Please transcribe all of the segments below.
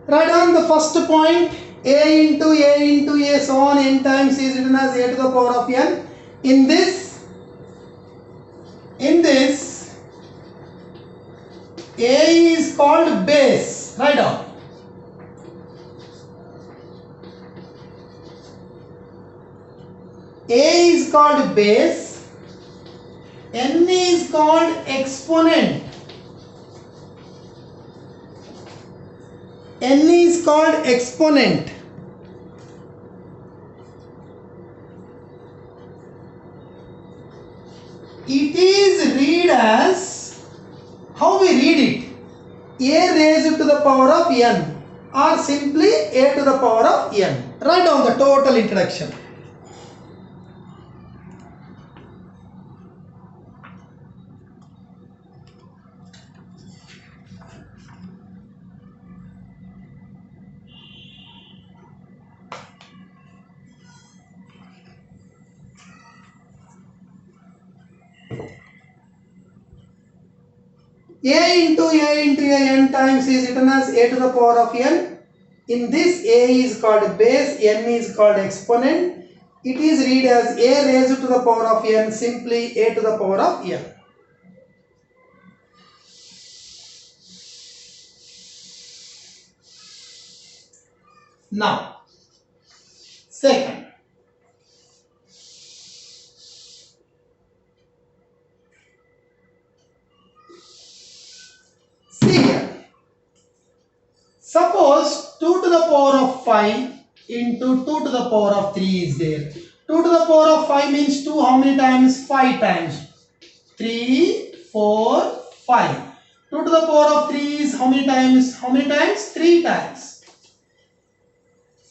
Write down the first point. A into A so on n times is written as a to the power of n. In this A is called base. Write down. A is called base. N is called exponent. N is called exponent. It is read as, how we read it? A raised to the power of n or simply A to the power of n. Write down the total introduction. A into A n times is written as A to the power of n. In this A is called base, n is called exponent. It is read as A raised to the power of n, simply A to the power of n. Now, second. See here. Suppose 2 to the power of 5 into 2 to the power of 3 is there. 2 to the power of 5 means 2 how many times? 5 times. 3, 4, 5. 2 to the power of 3 is how many times? How many times? 3 times.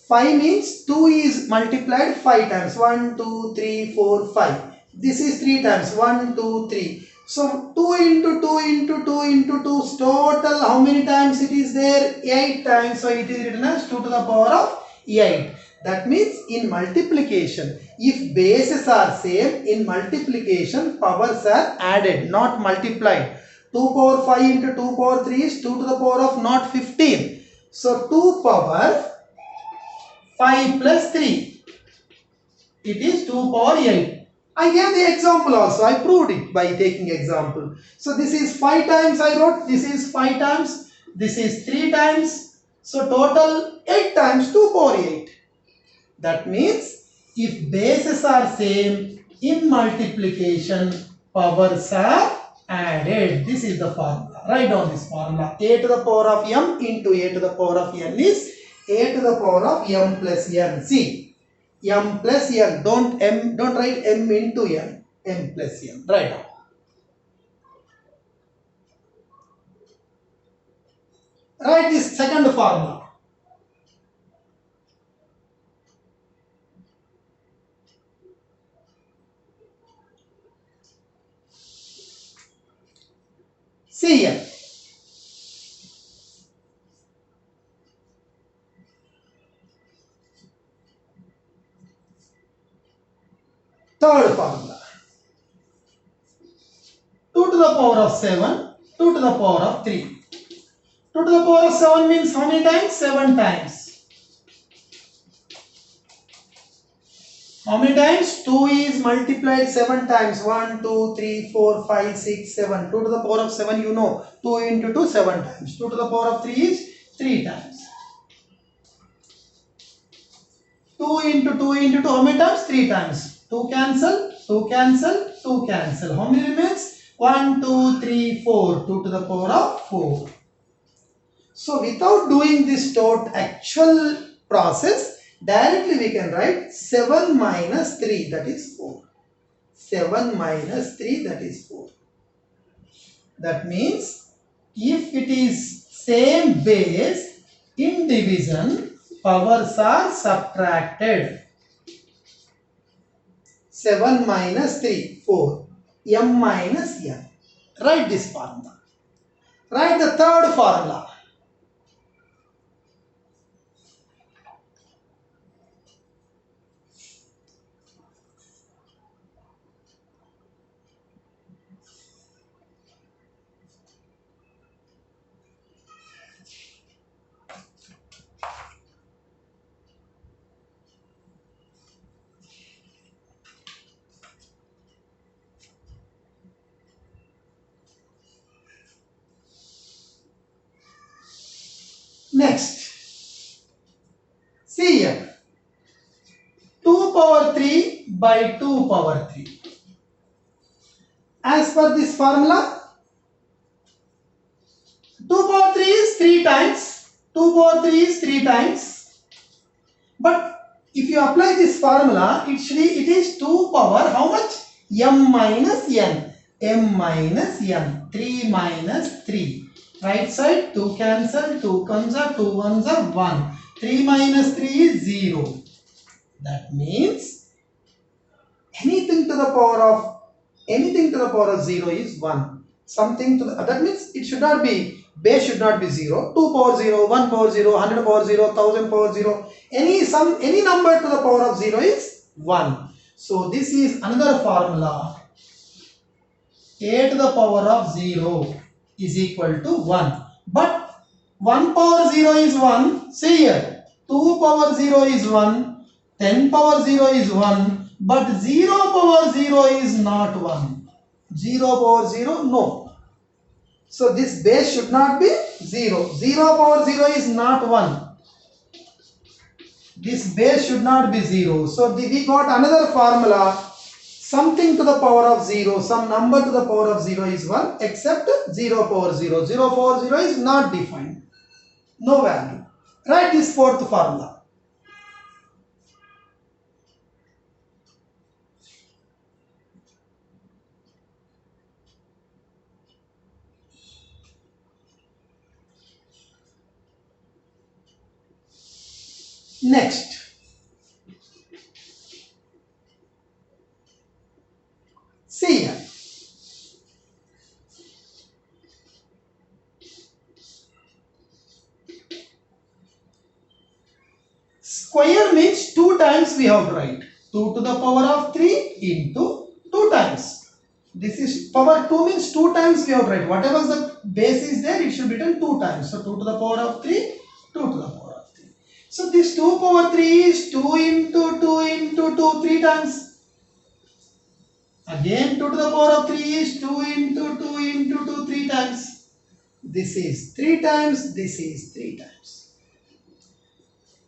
5 means 2 is multiplied 5 times. 1, 2, 3, 4, 5. This is 3 times. 1, 2, 3. So 2 into 2 into 2 into 2 total how many times it is there? 8 times. So it is written as 2 to the power of 8. That means in multiplication, if bases are same, in multiplication powers are added, not multiplied. 2 power 5 into 2 power 3 is 2 to the power of not 15. So 2 power 5 plus 3. It is 2 power 8. I gave the example also. I proved it by taking example. So this is 5 times I wrote. This is 5 times. This is 3 times. So total 8 times 2 power 8. That means if bases are same, in multiplication powers are added. This is the formula. Write down this formula. A to the power of m into A to the power of n is A to the power of m plus n. See. M plus n, don't write m into n, m plus n, write down. Write this second formula. See here. Third formula. 2 to the power of 7, 2 to the power of 3. 2 to the power of 7 means how many times? 7 times. How many times? 2 is multiplied 7 times. 1, 2, 3, 4, 5, 6, 7. 2 to the power of 7 you know. 2 into 2 7 times. 2 to the power of 3 is 3 times. 2 into 2 into 2 how many times? 3 times. 2 cancel, 2 cancel, 2 cancel. How many remains? 1, 2, 3, 4. 2 to the power of 4. So without doing this actual process, directly we can write 7 minus 3, that is 4. 7 minus 3, that is 4. That means if it is same base, in division powers are subtracted. 7 minus 3, 4. M minus n. Write this formula. Write the third formula. Next, see here, 2 power 3 by 2 power 3. As per this formula, 2 power 3 is 3 times. 2 power 3 is 3 times. But if you apply this formula, it is 2 power how much? M minus n. M minus n. 3 minus 3. Right side 2 cancel. 2 comes up. 2 ones are 1. 3 minus 3 is 0. That means anything to the power of 0 is 1. Something to the, that means it should not be, base should not be 0. 2 power 0, 1 power 0, 100 power 0, 1000 power 0. Any number to the power of 0 is 1. So this is another formula. A to the power of 0 is equal to 1. But 1 power 0 is 1. See here. 2 power 0 is 1. 10 power 0 is 1. But 0 power 0 is not 1. 0 power 0, no. So this base should not be 0. 0 power 0 is not 1. This base should not be 0. So we got another formula. Something to the power of 0, some number to the power of 0 is 1 except 0 power 0. 0 power 0 is not defined. No value. Write this fourth formula. Next, see here. Square means 2 times we have to write. 2 to the power of 3 into 2 times. This is power 2 means 2 times we have to write. Whatever the base is there, it should be written 2 times. So 2 to the power of 3, 2 to the power of 3. So this 2 power 3 is 2 into 2 into 2, 3 times. Again 2 to the power of 3 is 2 into 2 into 2, 3 times. This is 3 times, this is 3 times.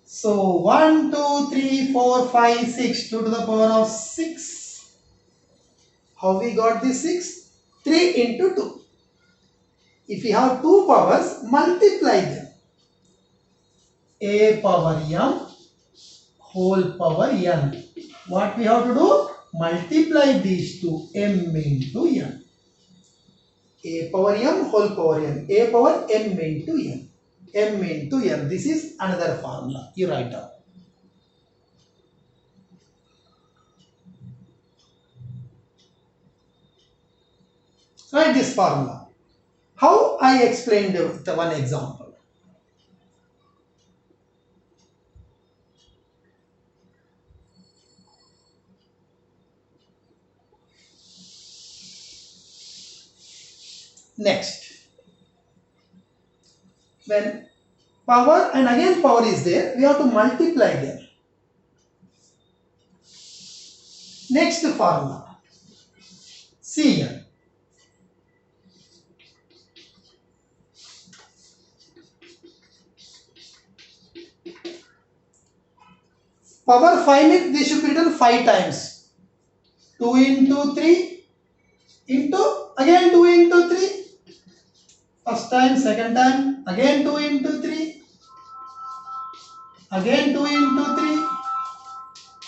So 1, 2, 3, 4, 5, 6, 2 to the power of 6. How we got this 6? 3 into 2. If we have 2 powers, multiply them. A power m whole power n. What we have to do? Multiply these two, m into n. A power m whole power n. A power m into n. M into n. This is another formula. You write down. Write this formula. How I explained the one example. Next, when power and again power is there, we have to multiply them. Next formula. See here. Power 5 means this should be written 5 times. 2 into 3 into again 2 into 3. First time, second time, again 2 into 3. Again 2 into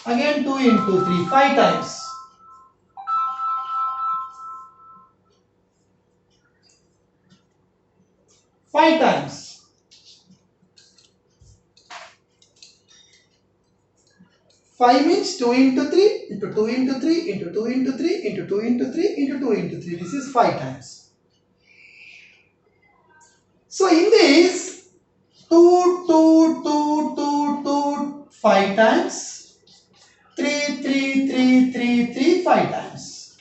3. Again 2 into 3. 5 times. 5 times. 5 means 2 into 3 into 2 into 3 into 2 into 3 into 2 into 3 into 2 into 3. This is 5 times. So in this 2, 2, 2, 2, 2, 5 times. 3, 3, 3, 3, 3, 5 times.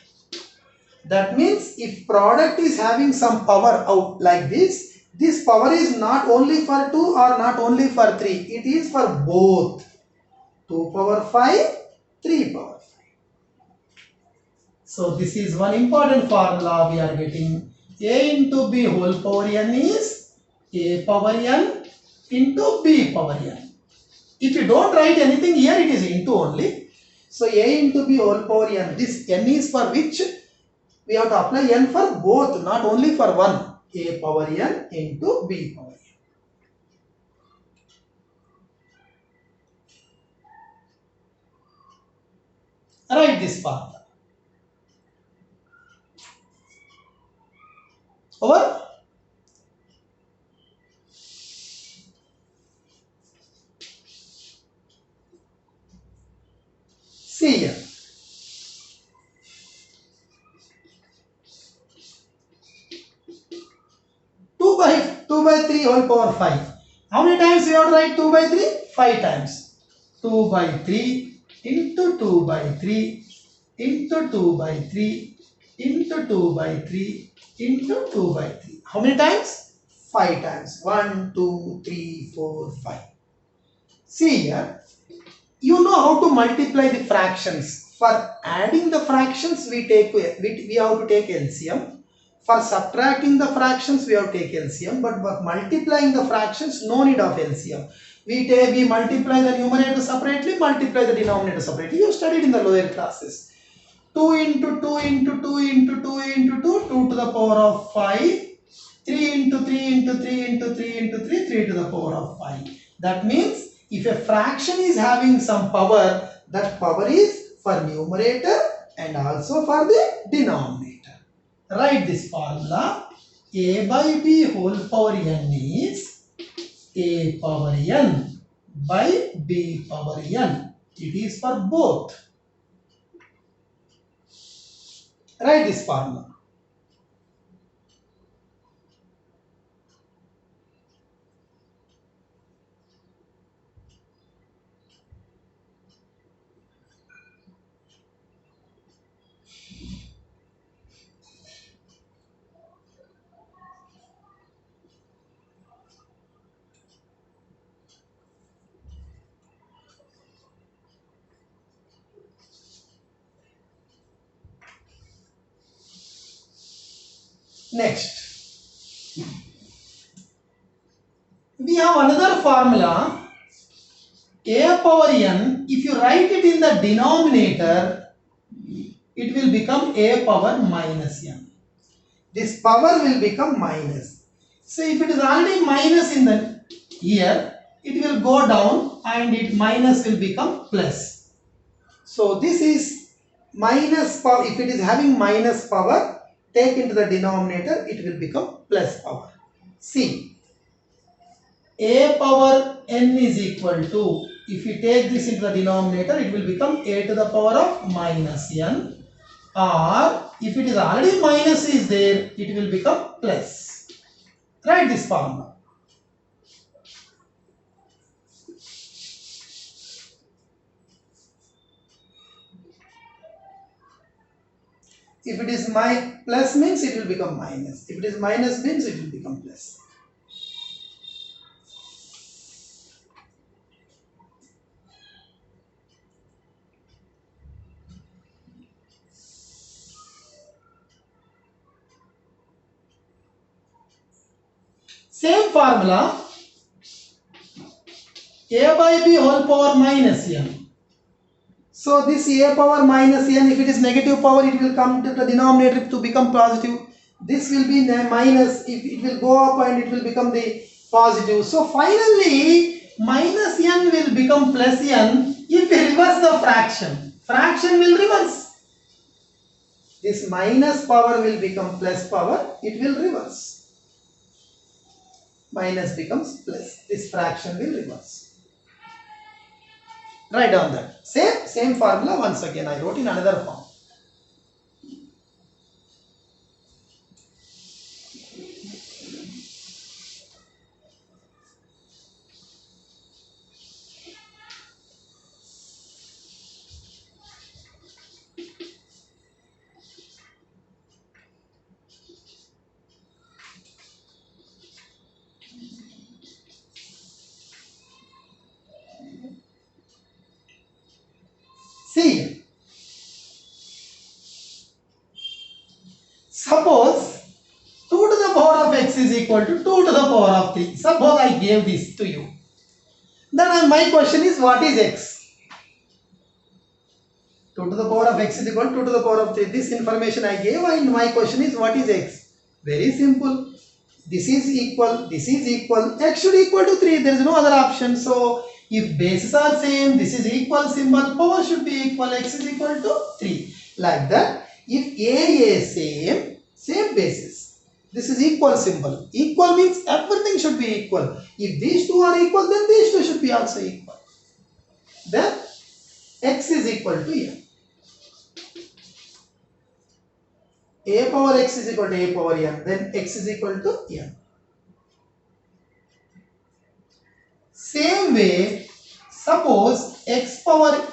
That means if product is having some power out like this, this power is not only for 2 or not only for 3. It is for both. 2 power 5, 3 power 5. So this is one important formula we are getting. A into B whole power n is A power n into b power n. If you don't write anything here, it is into only. So a into b whole power n. This n is for which? We have to apply n for both, not only for one. A power n into b power n. Write this formula. Over. See here. 2 by 3 whole power 5. How many times we have to write 2 by 3? 5 times. 2 by 3 into 2 by 3 into 2 by 3 into 2 by 3 into 2 by 3. How many times? 5 times. 1, 2, 3, 4, 5. See here. You know how to multiply the fractions. For adding the fractions, we have to take LCM. For subtracting the fractions, we have to take LCM. But for multiplying the fractions, no need of LCM. We multiply the numerator separately, multiply the denominator separately. You studied in the lower classes. 2 into 2 into 2 into 2 into 2, 2 to the power of 5. 3 into 3 into 3 into 3 into 3, 3 to the power of 5. That means if a fraction is having some power, that power is for numerator and also for the denominator. Write this formula. A by b whole power n is a power n by b power n. It is for both. Write this formula. Next, we have another formula. A power n, if you write it in the denominator, it will become a power minus n. This power will become minus. So if it is already minus in the here, it will go down and it minus will become plus. So this is minus power. If it is having minus power, take into the denominator, it will become plus power. See, a power n is equal to, if you take this into the denominator, it will become a to the power of minus n, or if it is already minus is there, it will become plus. Write this formula. If it is plus means it will become minus. If it is minus means it will become plus. Same formula. A by b whole power minus n. So this a power minus n, if it is negative power, it will come to the denominator to become positive. This will be minus, if it will go up and it will become the positive. So finally, minus n will become plus n if we reverse the fraction. Fraction will reverse. This minus power will become plus power, it will reverse. Minus becomes plus. This fraction will reverse. Write down that. Same formula once again I wrote in another form. See, suppose 2 to the power of x is equal to 2 to the power of 3. Suppose I gave this to you. Then my question is, what is x? 2 to the power of x is equal to 2 to the power of 3. This information I gave, and my question is, what is x? Very simple. This is equal, this is equal, x should equal to 3. There is no other option. So if bases are same, this is equal symbol, power should be equal, x is equal to 3. Like that, if A is same basis. This is equal symbol. Equal means everything should be equal. If these two are equal, then these two should be also equal. Then x is equal to n. A power x is equal to a power n. Then x is equal to n. Same way, suppose x power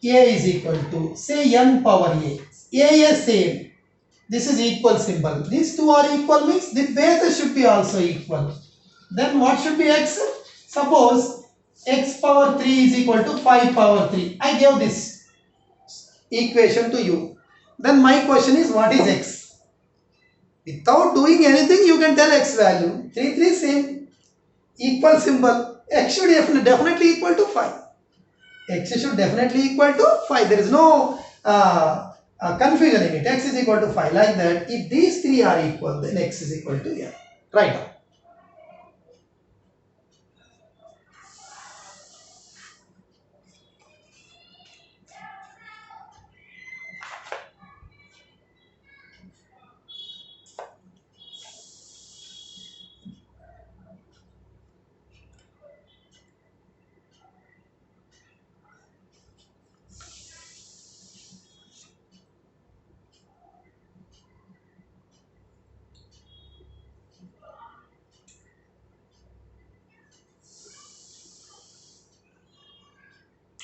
a is equal to, say, n power a. A is same. This is equal symbol. These two are equal means the bases should be also equal. Then what should be x? Suppose x power 3 is equal to 5 power 3. I gave this equation to you. Then my question is, what is x? Without doing anything, you can tell x value. 3 same. Equal symbol. X should definitely equal to 5. X should definitely equal to 5. There is no confusion in it. X is equal to 5. Like that, if these three are equal, then x is equal to n. Right now.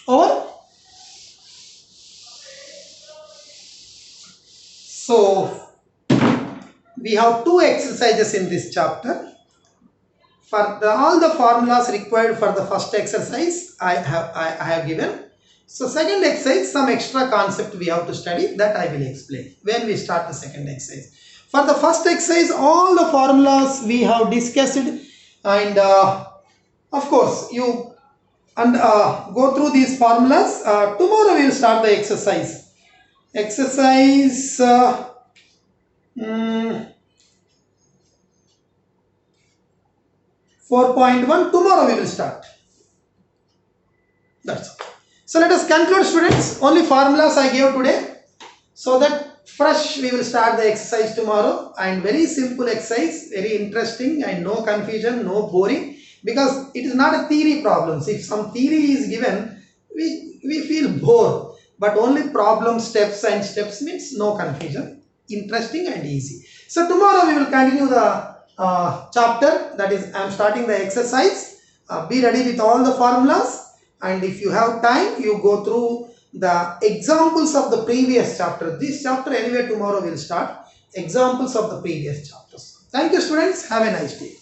Over. So we have two exercises in this chapter. For all the formulas required for the first exercise, I have given. So second exercise, some extra concept we have to study, that I will explain when we start the second exercise. For the first exercise, all the formulas we have discussed, and of course you go through these formulas. Tomorrow we will start the exercise. Exercise 4.1. Tomorrow we will start. That's all. So let us conclude, students. Only formulas I gave today, so that fresh we will start the exercise tomorrow. And very simple exercise, very interesting, and no confusion, no boring, because it is not a theory problems. If some theory is given, we feel bored, but only problem steps means no confusion, interesting and easy. So tomorrow we will continue the chapter, that is, I am starting the exercise. Be ready with all the formulas, and if you have time, you go through the examples of the previous chapter. This chapter anyway tomorrow will start examples of the previous chapters. Thank you, students. Have a nice day.